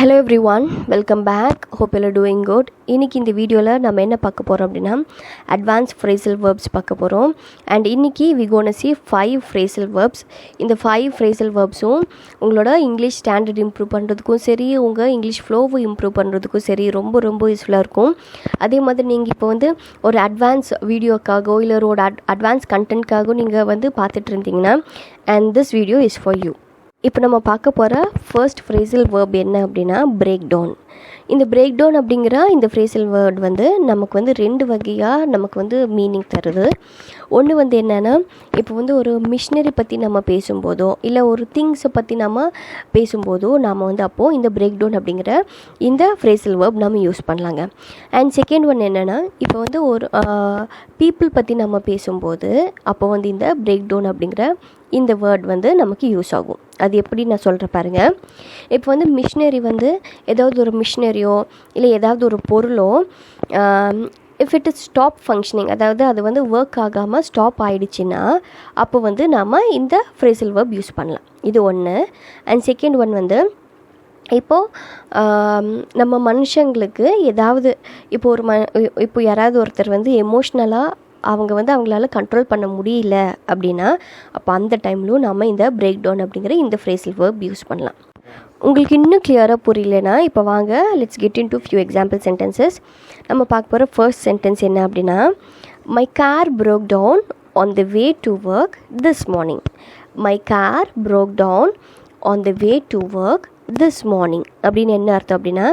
Hello everyone, welcome back. Hope you are doing good. இன்னைக்கு இந்த வீடியோவில் நம்ம என்ன பார்க்க போகிறோம் அப்படின்னா advanced phrasal verbs பார்க்க போகிறோம். அண்ட் இன்னைக்கு we gonna see 5 phrasal verbs. இந்த 5 phrasal verbsம் உங்களோட இங்கிலீஷ் ஸ்டாண்டர்ட் இம்ப்ரூவ் பண்ணுறதுக்கும் சரி, உங்கள் இங்கிலீஷ் ஃப்ளோவை இம்ப்ரூவ் பண்ணுறதுக்கும் சரி ரொம்ப யூஸ்ஃபுல்லாக இருக்கும். அதே மாதிரி நீங்கள் இப்போ ஒரு அட்வான்ஸ் வீடியோக்காகவோ இல்லை ஒரு அட்வான்ஸ் கண்டென்ட்காகவோ நீங்கள் பார்த்துட்டு இருந்தீங்கன்னா and this video is for you. இப்போ நம்ம பார்க்க போகிற ஃபர்ஸ்ட் ஃப்ரேசல் வேர்ப் என்ன அப்படின்னா பிரேக் டவுன். இந்த பிரேக் டவுன் அப்படிங்கிற இந்த ஃப்ரேசல் வேர்ட் நமக்கு ரெண்டு வகையாக நமக்கு மீனிங் தருது. ஒன்று என்னென்னா, இப்போ ஒரு மிஷினரி பற்றி நம்ம பேசும்போதோ இல்லை ஒரு திங்ஸை பற்றி நம்ம பேசும்போதோ நாம் அப்போது இந்த பிரேக் டவுன் அப்படிங்கிற இந்த ஃப்ரேசல் வேர்ப் நம்ம யூஸ் பண்ணலாங்க. அண்ட் செகண்ட் ஒன் என்னென்னா, இப்போ ஒரு பீப்புள் பற்றி நம்ம பேசும்போது அப்போ இந்த பிரேக் டவுன் அப்படிங்கிற இந்த வேர்ட் நமக்கு யூஸ் ஆகும். அது எப்படி நான் சொல்கிறேன் பாருங்கள். இப்போ மிஷினரி ஏதாவது ஒரு மிஷினரியோ இல்லை ஏதாவது ஒரு பொருளோ if it is stop functioning, அதாவது அது ஒர்க் ஆகாமல் ஸ்டாப் ஆகிடுச்சின்னா அப்போ நாம் இந்த ஃப்ரேசல் வேர்ப் யூஸ் பண்ணலாம். இது ஒன்று. அண்ட் செகண்ட் ஒன் இப்போது நம்ம மனுஷங்களுக்கு ஏதாவது இப்போ யாராவது ஒருத்தர் எமோஷ்னலாக அவங்களால கண்ட்ரோல் பண்ண முடியல அப்படின்னா அப்போ அந்த டைம்லும் நம்ம இந்த பிரேக் டவுன் அப்படிங்கிற இந்த ஃப்ரேசல் வேர்ப் யூஸ் பண்ணலாம். உங்களுக்கு இன்னும் கிளியராக புரியலனா இப்போ வாங்க let's get in to few example sentences. நம்ம பார்க்க போகிற ஃபர்ஸ்ட் சென்டென்ஸ் என்ன அப்படின்னா, my car broke down on the way to work this morning. My car broke down on the way to work this morning அப்படின்னு என்ன அர்த்தம் அப்படின்னா,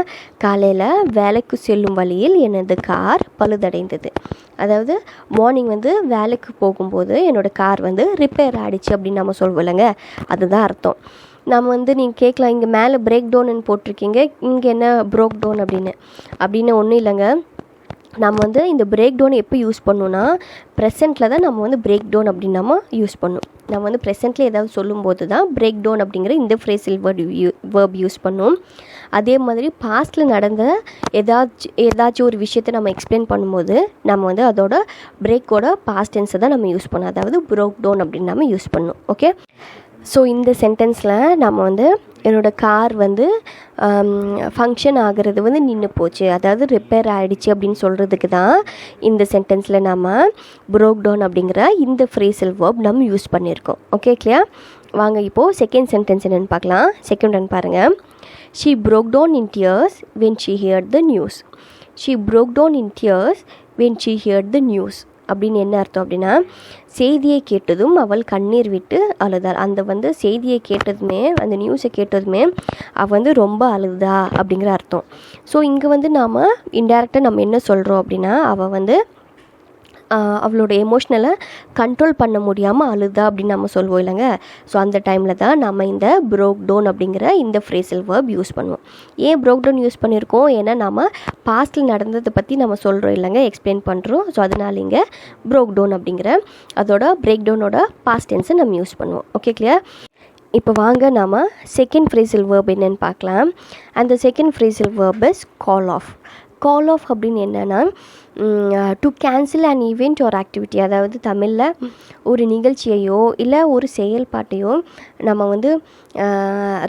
காலையில் வேலைக்கு செல்லும் வழியில் எனது கார் பழுதடைந்தது. அதாவது மார்னிங் வேலைக்கு போகும்போது என்னோடய கார் ரிப்பேர் ஆகிடுச்சு அப்படின்னு நம்ம சொல்வோம் இல்லைங்க, அதுதான் அர்த்தம். நம்ம நீங்கள் கேட்கலாம், இங்கே மேலே பிரேக் டவுன்னு போட்டிருக்கீங்க, இங்கே என்ன ப்ரோக் டவுன் அப்படின்னு ஒன்றும் இல்லைங்க. நம்ம இந்த பிரேக் டவுன் எப்போ யூஸ் பண்ணணும்னா ப்ரெசென்ட்டில் தான் நம்ம பிரேக் டவுன் அப்படின்னு நம்ம யூஸ் பண்ணணும். நம்ம ப்ரெசென்ட்டில் ஏதாவது சொல்லும்போது தான் பிரேக் டவுன் அப்படிங்கிற இந்த ஃப்ரேசல் வேர்ப் யூஸ் பண்ணணும். அதே மாதிரி பாஸ்ட்டில் நடந்த ஏதாச்சும் ஒரு விஷயத்தை நம்ம எக்ஸ்பிளைன் பண்ணும்போது நம்ம அதோட பிரேக்கோட பாஸ்ட் டென்ஸை தான் நம்ம யூஸ் பண்ணணும், அதாவது ப்ரோக் டவுன் அப்படின்னு நம்ம யூஸ் பண்ணணும். ஓகே, ஸோ இந்த சென்டென்ஸில் நம்ம என்னோடய கார் ஃபங்க்ஷன் ஆகிறது நின்று போச்சு, அதாவது ரிப்பேர் ஆகிடுச்சு அப்படின்னு சொல்கிறதுக்கு தான் இந்த சென்டென்ஸில் நம்ம ப்ரோக் டவுன் அப்படிங்கிற இந்த ஃப்ரேசல் வேர்ப் நம்ம யூஸ் பண்ணியிருக்கோம். Okay clear? வாங்க இப்போது செகண்ட் சென்டென்ஸ் என்னென்னு பார்க்கலாம். செகண்ட் ஒன் பாருங்கள். She broke down in tears when she heard the news. She broke down in tears when she heard the news அப்படின்னு என்ன அர்த்தம் அப்படின்னா, செய்தியை கேட்டதும் அவள் கண்ணீர் விட்டு அழுதாள். அந்த செய்தியை கேட்டதுமே, அந்த நியூஸை கேட்டதுமே அவள் ரொம்ப அழுதா அப்படிங்கிற அர்த்தம். ஸோ இங்கே நாம் இன்டெரக்டாக நம்ம என்ன சொல்கிறோம் அப்படின்னா, அவள் அவளோட எமோஷ்னலை கண்ட்ரோல் பண்ண முடியாமல் அழுதா அப்படின்னு நம்ம சொல்லுவோம் இல்லைங்க. ஸோ அந்த டைமில் தான் நம்ம இந்த ப்ரோக் டவுன் அப்படிங்கிற இந்த ஃப்ரேசல் வேர்ப் யூஸ் பண்ணுவோம். ஏன் ப்ரோக் டவுன் யூஸ் பண்ணியிருக்கோம்? ஏன்னா நம்ம பாஸ்ட்டில் நடந்ததை பற்றி நம்ம சொல்கிறோம் இல்லைங்க, எக்ஸ்பிளைன் பண்ணுறோம். ஸோ அதனால் இங்கே ப்ரோக் டவுன் அப்படிங்கிற அதோட பிரேக் டவுனோட பாஸ்ட் டென்ஸை நம்ம யூஸ் பண்ணுவோம். Okay clear? இப்போ வாங்க நாம் செகண்ட் ஃப்ரேசல் வேர்ப் என்னென்னு பார்க்கலாம். அந்த second phrasal verb is call off. Call off அப்படின்னு என்னென்னா, டு கேன்சல் அன் ஈவெண்ட் ஒரு ஆக்டிவிட்டி, அதாவது தமிழில் ஒரு நிகழ்ச்சியையோ இல்லை ஒரு செயல்பாட்டையோ நம்ம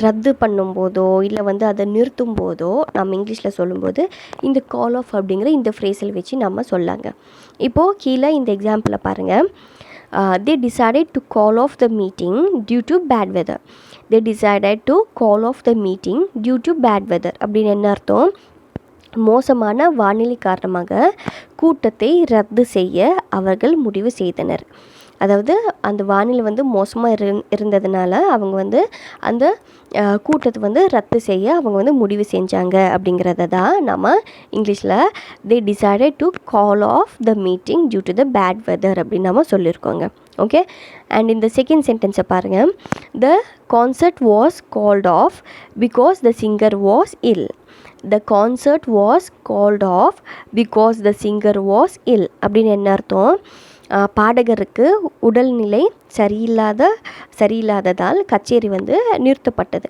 ரத்து பண்ணும்போதோ இல்லை அதை நிறுத்தும் போதோ நம்ம இங்கிலீஷில் சொல்லும்போது இந்த கால் ஆஃப் அப்படிங்கிற இந்த ஃப்ரேசல் வச்சு நம்ம சொல்லாங்க. இப்போது கீழே இந்த எக்ஸாம்பிளை பாருங்கள். they decided to call off the meeting due to bad weather. They decided to call off the meeting due to bad weather அப்படின்னு என்ன அர்த்தம்? மோசமான வானிலை காரணமாக கூட்டத்தை ரத்து செய்ய அவர்கள் முடிவு செய்தனர். அதாவது அந்த வானிலை மோசமாக இருந்ததுனால அவங்க அந்த கூட்டத்தை ரத்து செய்ய அவங்க முடிவு செஞ்சாங்க அப்படிங்கிறத தான் நம்ம இங்கிலீஷில் they decided to call off the meeting due to the bad weather அப்படின்னு நம்ம சொல்லியிருக்கோங்க. ஓகே, அண்ட் இந்த செகண்ட் சென்டென்ஸை பாருங்கள். the concert was called off because the singer was ill. The concert was called off because the singer was ill அப்படின்னு என்ன அர்த்தம்? பாடகருக்கு உடல்நிலை சரியில்லாததால் கச்சேரி நிறுத்தப்பட்டது.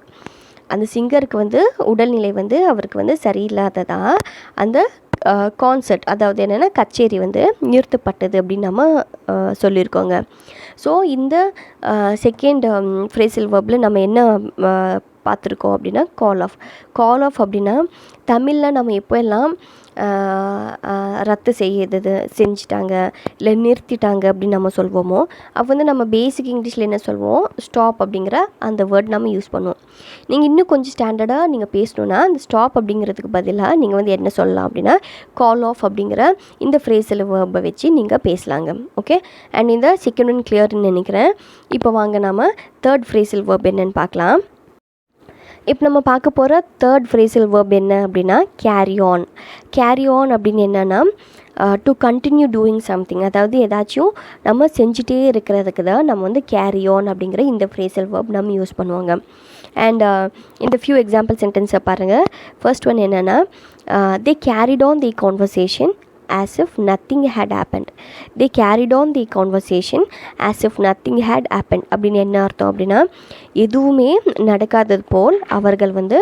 அந்த சிங்கருக்கு உடல்நிலை அவருக்கு சரியில்லாததா அந்த கான்சர்ட், அதாவது என்னென்னா கச்சேரி நிறுத்தப்பட்டது அப்படின்னு நம்ம சொல்லியிருக்கோங்க. ஸோ இந்த செகண்ட் ஃப்ரேசல் வேர்பில் நம்ம என்ன பார்த்துருக்கோம் அப்படின்னா கால் ஆஃப் அப்படின்னா தமிழில் நம்ம எப்போ எல்லாம் ரத்து செஞ்சிட்டாங்க இல்லை நிறுத்திட்டாங்க அப்படின்னு நம்ம சொல்வோமோ அப்போ வந்து நம்ம பேசிக் இங்கிலீஷில் என்ன சொல்வோம், ஸ்டாப் அப்படிங்கிற அந்த வேர்ட் நம்ம யூஸ் பண்ணுவோம். நீங்கள் இன்னும் கொஞ்சம் ஸ்டாண்டர்டாக நீங்கள் பேசணுன்னா அந்த ஸ்டாப் அப்படிங்கிறதுக்கு பதிலாக நீங்கள் வந்து என்ன சொல்லலாம் அப்படின்னா கால் ஆஃப் அப்படிங்கிற இந்த ஃப்ரேஸில் வேர்பை வச்சு நீங்கள் பேசலாங்க. ஓகே, அண்ட் இந்த செகண்ட் ஒன் கிளியர்னு நினைக்கிறேன். இப்போ வாங்க நம்ம தேர்ட் ஃப்ரேஸில் வேர்ப் என்னன்னு பார்க்கலாம். இப்போ நம்ம பார்க்க போகிற தேர்ட் ஃப்ரேஸில் வேர்ப் என்ன அப்படின்னா கேரி ஆன் அப்படின்னு என்னென்னா டு கண்டினியூ டூயிங் சம்திங், அதாவது ஏதாச்சும் நம்ம செஞ்சுட்டே இருக்கிறதுக்கு தான் நம்ம வந்து கேரி ஆன் அப்படிங்கிற இந்த ஃப்ரேஸில் வேர்ப் நம்ம யூஸ் பண்ணுவாங்க. அண்ட் இந்த ஃபியூ எக்ஸாம்பிள் சென்டென்ஸை பாருங்கள். ஃபர்ஸ்ட் ஒன் என்னென்னா they carried on the conversation as if nothing had happened. They carried on the conversation as if nothing had happened. அப்படின்னு என்ன அர்த்தம் அப்படின்னா எதுவுமே நடக்காதது போல் அவர்கள் வந்து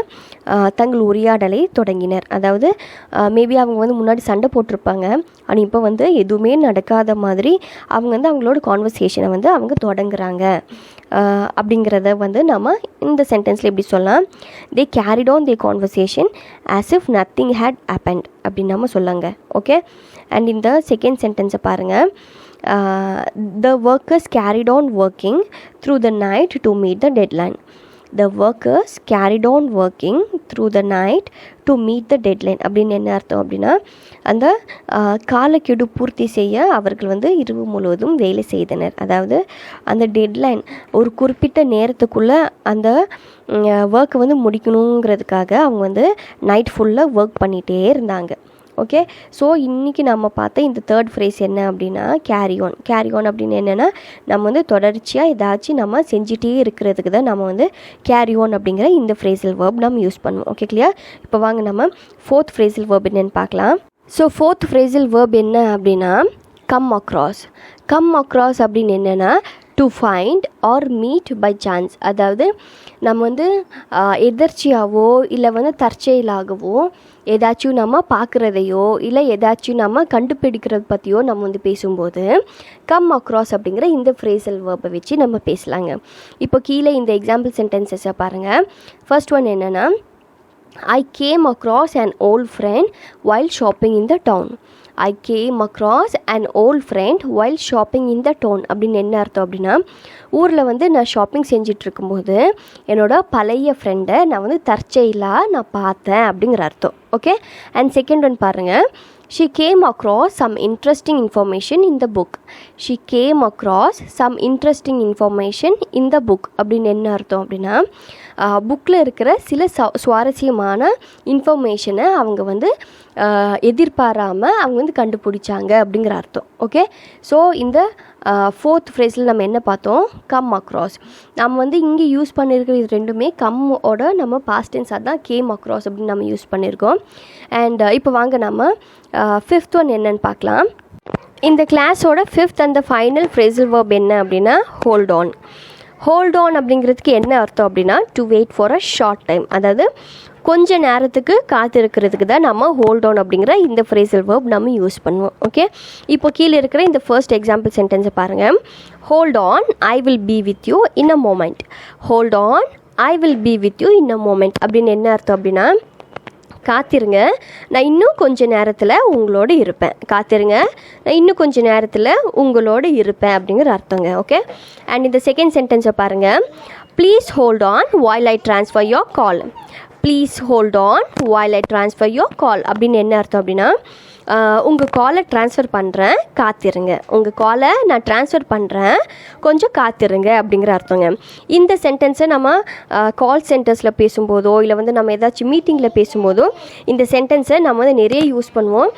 தங்கள் உரையாடலை தொடங்கினர். அதாவது மேபி அவங்க வந்து முன்னாடி சண்டை போட்டிருப்பாங்க, ஆனால் இப்போ வந்து எதுவுமே நடக்காத மாதிரி அவங்க வந்து அவங்களோட கான்வர்சேஷனை வந்து அவங்க தொடங்குறாங்க அப்படிங்கிறத வந்து நம்ம இந்த சென்டென்ஸில் எப்படி சொல்லலாம், they carried on the conversation as if nothing had happened அப்படின்னு நம்ம சொல்லாங்க. ஓகே, அண்ட் இந்த செகண்ட் சென்டென்ஸை பாருங்கள். The workers carried on working through the night to meet the deadline. The workers carried on working through the night to meet the deadline அப்படின்னு என்ன அர்த்தம் அப்படின்னா அந்த காலக்கெடு பூர்த்தி செய்ய அவர்கள் வந்து இரவு முழுவதும் வேலை செய்தனர். அதாவது அந்த டெட்லைன் ஒரு குறிப்பிட்ட நேரத்துக்குள்ளே அந்த ஒர்க்கை வந்து முடிக்கணுங்கிறதுக்காக அவங்க வந்து நைட் ஃபுல்லாக ஒர்க் பண்ணிகிட்டே இருந்தாங்க. ஓகே, ஸோ இன்றைக்கி நம்ம பார்த்த இந்த தேர்ட் ஃப்ரேஸ் என்ன அப்படின்னா கேரி ஆன் அப்படின்னு என்னென்னா நம்ம வந்து தொடர்ச்சியாக ஏதாச்சும் நம்ம செஞ்சிட்டே இருக்கிறதுக்கு தான் நம்ம வந்து கேரி ஆன் அப்படிங்கிற இந்த ஃப்ரேஸில் வேர்ப் நம்ம யூஸ் பண்ணுவோம். Okay, clear? இப்போ வாங்க நம்ம ஃபோர்த் ஃப்ரேஸில் வேர்ப் என்னென்னு பார்க்கலாம். ஸோ ஃபோர்த் ஃப்ரேஸில் வேர்ப் என்ன அப்படின்னா கம் அக்ராஸ் அப்படின்னு என்னென்னா to find or meet by chance. அதாவது நம்ம வந்து எதர்ச்சியாவோ இல்லை வந்து தற்செயலாகவோ ஏதாச்சும் நம்ம பார்க்குறதையோ இல்லை ஏதாச்சும் நம்ம கண்டுபிடிக்கிறது பற்றியோ நம்ம வந்து பேசும்போது கம் அக்ராஸ் அப்படிங்கிற இந்த ஃப்ரேஸல் வேர்பை வச்சு நம்ம பேசலாங்க. இப்போ கீழே இந்த எக்ஸாம்பிள் சென்டென்சஸை பாருங்கள். ஃபர்ஸ்ட் ஒன் என்னென்னா I came across an old friend while shopping in the town. I came across an old friend while shopping in the town அப்படின்னு என்ன அர்த்தம் அப்படின்னா ஊரில் வந்து நான் ஷாப்பிங் செஞ்சிட்ருக்கும்போது என்னோட பழைய ஃப்ரெண்டை நான் வந்து தற்செயலாக நான் பார்த்தேன் அப்படிங்கிற அர்த்தம். ஓகே, அண்ட் செகண்ட் ஒன் பாருங்கள். She came across some interesting information in the book. She came across some interesting information in the book அப்படின்னு என்ன அர்த்தம் அப்படின்னா புக்கில் இருக்கிற சில சுவாரஸ்யமான இன்ஃபர்மேஷனை அவங்க வந்து எதிர்பாராமல் அவங்க வந்து கண்டுபிடிச்சாங்க அப்படிங்கிற அர்த்தம். ஓகே, ஸோ இந்த ஃபோர்த் ஃப்ரேஸில் நம்ம என்ன பார்த்தோம், கம் அக்ராஸ். நம்ம வந்து இங்கே யூஸ் பண்ணியிருக்கிற இது ரெண்டுமே கம்மோட நம்ம பாஸ்ட் டென்ஸாக தான் கேம் அக்ராஸ் அப்படின்னு நம்ம யூஸ் பண்ணியிருக்கோம். அண்ட் இப்போ வாங்க நம்ம ஃபிஃப்த் ஒன் என்னன்னு பார்க்கலாம். இந்த கிளாஸோட fifth and final phrasal verb என்ன அப்படின்னா ஹோல்ட் ஆன் அப்படிங்கிறதுக்கு என்ன அர்த்தம் அப்படின்னா to wait for a short time. அதாவது கொஞ்ச நேரத்துக்கு காத்திருக்கிறதுக்கு தான் நம்ம ஹோல்ட் ஆன் அப்படிங்கிற இந்த ஃப்ரேஸல் வேர்ப் நம்ம யூஸ் பண்ணுவோம். ஓகே, இப்போ கீழே இருக்கிற இந்த ஃபர்ஸ்ட் எக்ஸாம்பிள் சென்டென்ஸை பாருங்கள். Hold on, I will be with you in a moment. Hold on, I will be with you in a moment அப்படின்னு என்ன அர்த்தம் அப்படின்னா காத்திருங்க, நான் இன்னும் கொஞ்சம் நேரத்தில் உங்களோடு இருப்பேன். காத்திருங்க, நான் இன்னும் கொஞ்சம் நேரத்தில் உங்களோடு இருப்பேன் அப்படிங்கிற அர்த்தங்க. ஓகே, அண்ட் இந்த செகண்ட் சென்டென்ஸை பாருங்கள். Please hold on while I transfer your call. Please hold on while I transfer your call அப்படின்னு என்ன அர்த்தம் அப்படின்னா உங்கள் காலை ட்ரான்ஸ்ஃபர் பண்ணுறேன், காத்திருங்க. உங்கள் காலை நான் ட்ரான்ஸ்ஃபர் பண்ணுறேன், கொஞ்சம் காத்திருங்க அப்படிங்கிற அர்த்தங்க. இந்த சென்டென்ஸை நம்ம கால் சென்டர்ஸில் பேசும்போதோ இல்லை வந்து நம்ம ஏதாச்சும் மீட்டிங்கில் பேசும்போதோ இந்த சென்டென்ஸை நம்ம வந்து நிறைய யூஸ் பண்ணுவோம்.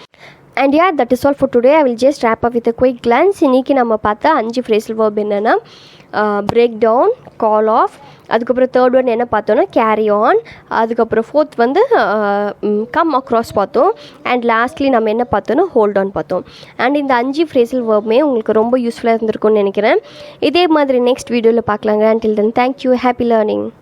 And yeah, that is all for today. I will just wrap up with a quick glance. இன்னைக்கு நம்ம பார்த்தா 5 phrasal verb என்னென்னா break down, call off, அதுக்கப்புறம் தேர்ட் ஒன் என்ன பார்த்தோன்னா கேரி ஆன், அதுக்கப்புறம் ஃபோர்த் வந்து கம் அக்ராஸ் பார்த்தோம், அண்ட் லாஸ்ட்லி நம்ம என்ன பார்த்தோன்னா ஹோல்ட் ஆன் பார்த்தோம். அண்ட் இந்த 5 phrasal verbமே உங்களுக்கு ரொம்ப யூஸ்ஃபுல்லாக இருந்திருக்கும்னு நினைக்கிறேன். இதே மாதிரி நெக்ஸ்ட் வீடியோவில் பார்க்கலாங்க. Until then, thank you, happy learning.